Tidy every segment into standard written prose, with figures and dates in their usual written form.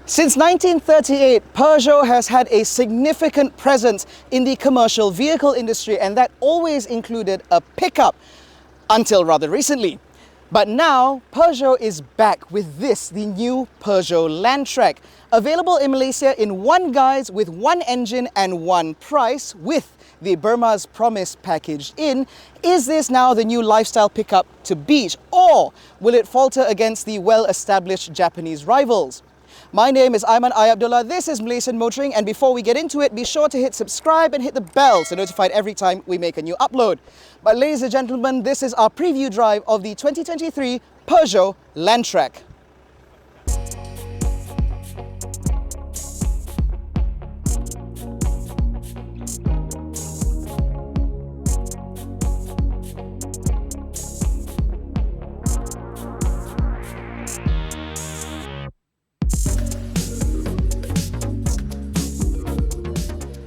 Since 1938, Peugeot has had a significant presence in the commercial vehicle industry, and that always included a pickup, until rather recently. But now, Peugeot is back with this, the new Peugeot Landtrek, available in Malaysia in one guise with one engine and one price, with the Burma's Promise packaged in. Is this now the new lifestyle pickup to beat, or will it falter against the well-established Japanese rivals? My name is ABDULLAH, this is Malaysian Motoring, and before we get into it, be sure to hit subscribe and hit the bell so notified every time we make a new upload. But ladies and gentlemen, this is our preview drive of the 2023 Peugeot Landtrek.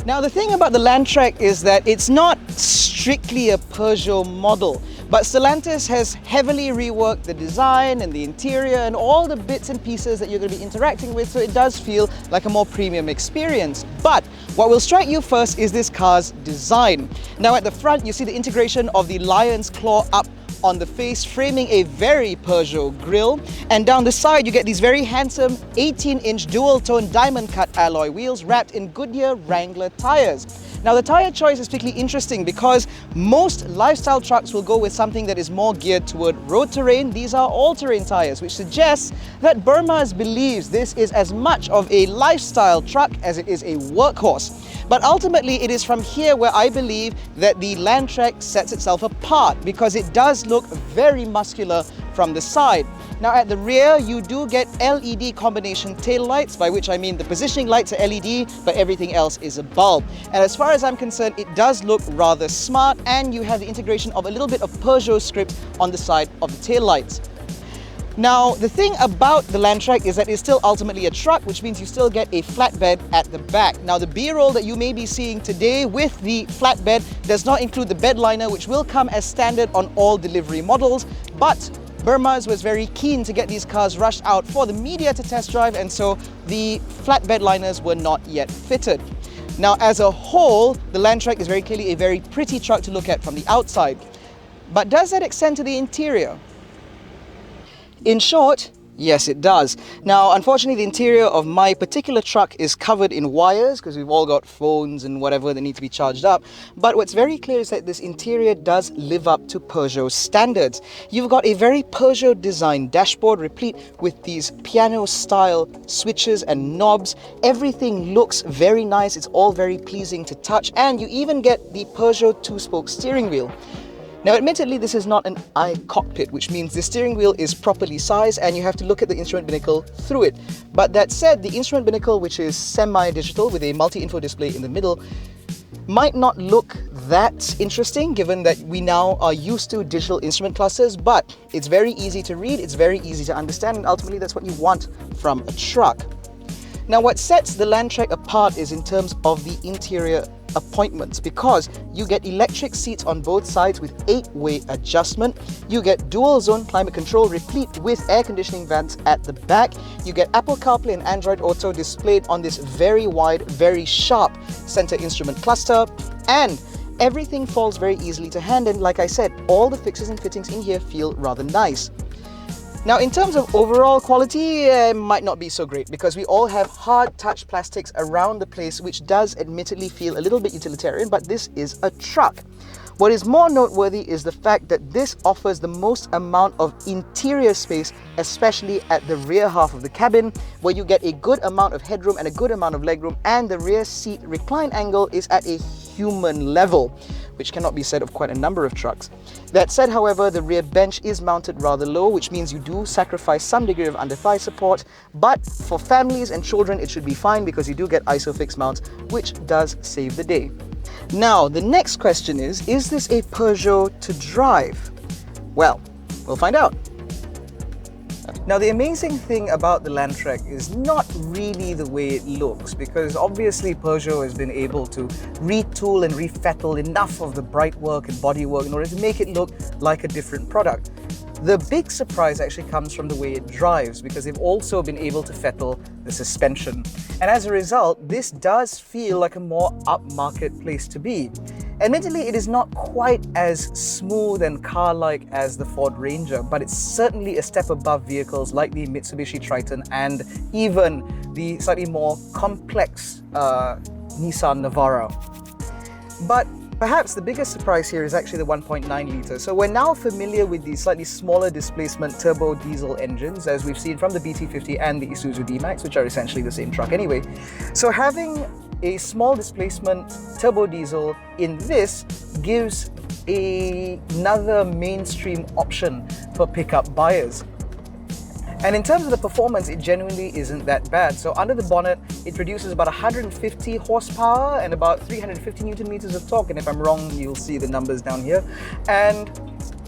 Now the thing about the Landtrek is that it's not strictly a Peugeot model, but Stellantis has heavily reworked the design and the interior and all the bits and pieces that you're going to be interacting with, so it does feel like a more premium experience. But what will strike you first is this car's design. Now at the front you see the integration of the lion's claw up on the face, framing a very Peugeot grille, and down the side you get these very handsome 18-inch dual-tone diamond-cut alloy wheels wrapped in Goodyear Wrangler tyres. Now the tyre choice is particularly interesting because most lifestyle trucks will go with something that is more geared toward road terrain. These are all-terrain tyres, which suggests that Burmaz believes this is as much of a lifestyle truck as it is a workhorse. But ultimately, it is from here where I believe that the Landtrek sets itself apart, because it does look very muscular from the side. Now at the rear, you do get LED combination tail lights, by which I mean the positioning lights are LED, but everything else is a bulb. And as far as I'm concerned, it does look rather smart, and you have the integration of a little bit of Peugeot script on the side of the tail lights. Now, the thing about the Landtrek is that it's still ultimately a truck, which means you still get a flatbed at the back. Now, the B-roll that you may be seeing today with the flatbed does not include the bed liner, which will come as standard on all delivery models, but Burmaz was very keen to get these cars rushed out for the media to test drive, and so the flatbed liners were not yet fitted. Now, as a whole, the Landtrek is very clearly a very pretty truck to look at from the outside. But does that extend to the interior? In short, yes it does. Now unfortunately the interior of my particular truck is covered in wires because we've all got phones and whatever that need to be charged up. But what's very clear is that this interior does live up to Peugeot standards. You've got a very Peugeot designed dashboard replete with these piano style switches and knobs. Everything looks very nice, it's all very pleasing to touch, and you even get the Peugeot 2-spoke steering wheel. Now admittedly this is not an iCockpit, which means the steering wheel is properly sized and you have to look at the instrument binnacle through it. But that said, the instrument binnacle, which is semi-digital with a multi-info display in the middle, might not look that interesting given that we now are used to digital instrument clusters, but it's very easy to read, it's very easy to understand, and ultimately that's what you want from a truck. Now what sets the Landtrek apart is in terms of the interior appointments, because you get electric seats on both sides with 8-way adjustment. You get dual zone climate control replete with air conditioning vents at the back. You get Apple CarPlay and Android Auto displayed on this very wide, very sharp center instrument cluster, and everything falls very easily to hand, and like I said, all the fixes and fittings in here feel rather nice. Now in terms of overall quality, it might not be so great because we all have hard touch plastics around the place, which does admittedly feel a little bit utilitarian, but this is a truck. What is more noteworthy is the fact that this offers the most amount of interior space, especially at the rear half of the cabin, where you get a good amount of headroom and a good amount of legroom, and the rear seat recline angle is at a human level, which cannot be said of quite a number of trucks. That said, however, the rear bench is mounted rather low, which means you do sacrifice some degree of under-thigh support, but for families and children it should be fine because you do get ISOFIX mounts, which does save the day. Now, the next question is this a Peugeot to drive? Well, we'll find out. Now the amazing thing about the Landtrek is not really the way it looks, because obviously Peugeot has been able to retool and refettle enough of the bright work and bodywork in order to make it look like a different product. The big surprise actually comes from the way it drives, because they've also been able to fettle the suspension. And as a result, this does feel like a more upmarket place to be. Admittedly, it is not quite as smooth and car-like as the Ford Ranger, but it's certainly a step above vehicles like the Mitsubishi Triton and even the slightly more complex Nissan Navara. But perhaps the biggest surprise here is actually the 1.9 litre. So we're now familiar with the slightly smaller displacement turbo diesel engines, as we've seen from the BT50 and the Isuzu D-Max, which are essentially the same truck anyway. So having a small displacement turbo diesel in this gives another mainstream option for pickup buyers. And in terms of the performance, it genuinely isn't that bad. So under the bonnet, it produces about 150 horsepower and about 350 Newton meters of torque. And if I'm wrong, you'll see the numbers down here. And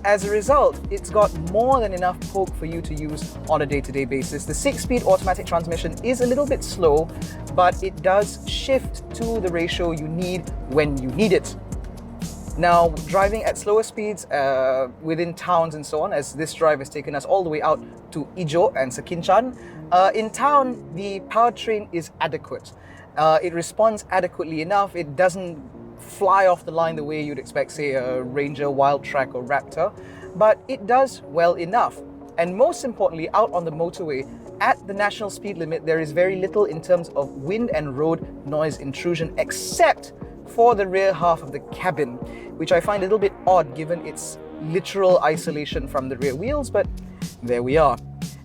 as a result, it's got more than enough torque for you to use on a day-to-day basis. The 6-speed automatic transmission is a little bit slow, but it does shift to the ratio you need when you need it. Now, driving at slower speeds within towns and so on, as this drive has taken us all the way out to Ijo and Sekinchan, in town, the powertrain is adequate. It responds adequately enough. It doesn't fly off the line the way you'd expect, say, a Ranger, Wildtrak or Raptor, but it does well enough. And most importantly, out on the motorway, at the national speed limit, there is very little in terms of wind and road noise intrusion, except for the rear half of the cabin, which I find a little bit odd given its literal isolation from the rear wheels, but there we are.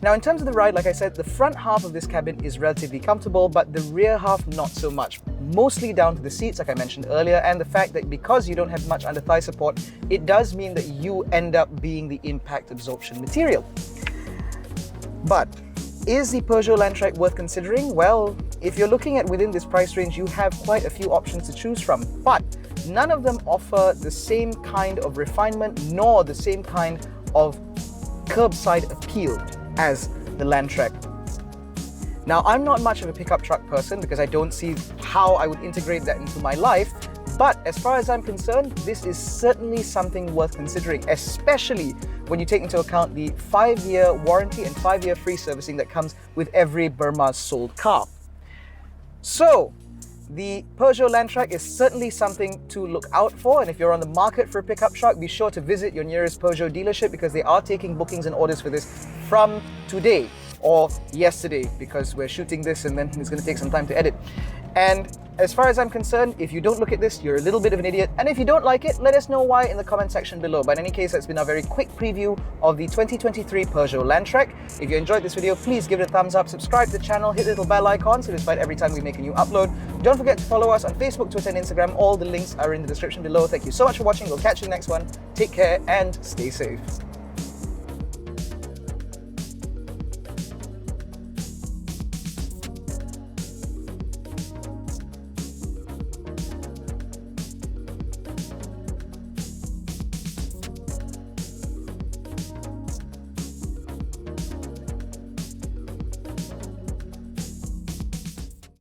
Now, in terms of the ride, like I said, the front half of this cabin is relatively comfortable, but the rear half not so much. Mostly down to the seats, like I mentioned earlier, and the fact that because you don't have much under thigh support, it does mean that you end up being the impact absorption material. But is the Peugeot Landtrek worth considering? Well, if you're looking at within this price range, you have quite a few options to choose from, but none of them offer the same kind of refinement nor the same kind of curbside appeal as the Landtrek. Now, I'm not much of a pickup truck person because I don't see how I would integrate that into my life, but as far as I'm concerned, this is certainly something worth considering, especially when you take into account the 5-year warranty and 5-year free servicing that comes with every Burma sold car. So, the Peugeot Landtrek is certainly something to look out for, and if you're on the market for a pickup truck, be sure to visit your nearest Peugeot dealership because they are taking bookings and orders for this from today or yesterday, because we're shooting this and then it's going to take some time to edit. And as far as I'm concerned, if you don't look at this, you're a little bit of an idiot. And if you don't like it, let us know why in the comment section below. But in any case, that's been a very quick preview of the 2023 Peugeot Landtrek. If you enjoyed this video, please give it a thumbs up, subscribe to the channel, hit the little bell icon so notified every time we make a new upload. Don't forget to follow us on Facebook, Twitter and Instagram. All the links are in the description below. Thank you so much for watching. We'll catch you in the next one. Take care and stay safe.